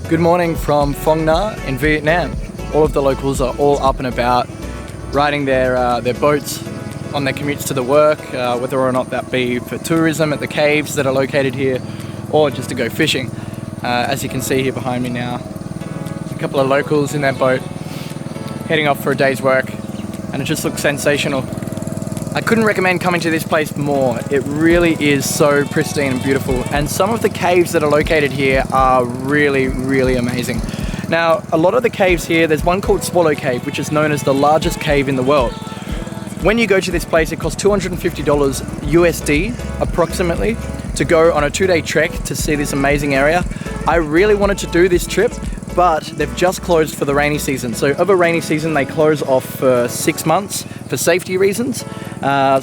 Good morning from Phong Nha in Vietnam. All of the locals are all up and about, riding their boats on their commutes to the work, whether or not that be for tourism at the caves that are located here, or just to go fishing. As you can see here behind me now, a couple of locals in their boat heading off for a day's work, and it just looks sensational. I couldn't recommend coming to this place more. It really is so pristine and beautiful, and some of the caves that are located here are really, really amazing. Now, a lot of the caves here, there's one called Swallow Cave, which is known as the largest cave in the world. When you go to this place, it costs $250 USD approximately to go on a 2-day trek to see this amazing area. I really wanted to do this trip, but they've just closed for the rainy season. So over rainy season, they close off for 6 months for safety reasons.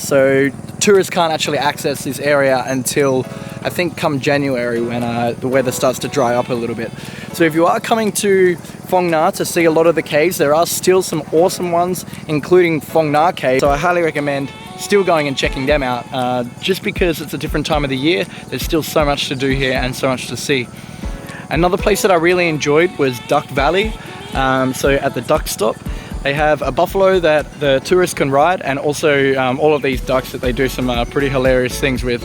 So tourists can't actually access this area until I think come January, when the weather starts to dry up a little bit. So if you are coming to Phong Nha to see a lot of the caves, there are still some awesome ones, including Phong Nha-Ke. So I highly recommend still going and checking them out, just because it's a different time of the year. There's still so much to do here and so much to see. Another place that I really enjoyed was Duck Valley. So at the duck stop, they have a buffalo that the tourists can ride, and also all of these ducks that they do some pretty hilarious things with.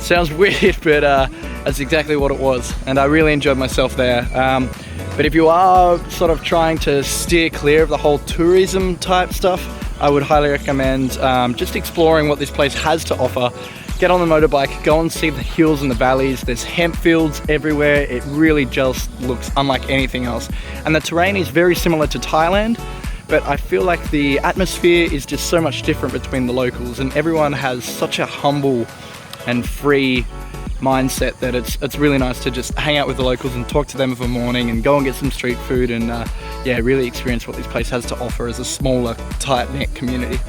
Sounds weird, but that's exactly what it was, and I really enjoyed myself there. But if you are sort of trying to steer clear of the whole tourism type stuff, I would highly recommend just exploring what this place has to offer. Get on the motorbike, go and see the hills and the valleys. There's hemp fields everywhere. It really just looks unlike anything else. And the terrain is very similar to Thailand, but I feel like the atmosphere is just so much different between the locals, and everyone has such a humble and free mindset that it's really nice to just hang out with the locals and talk to them of a morning and go and get some street food and yeah, really experience what this place has to offer as a smaller, tight-knit community.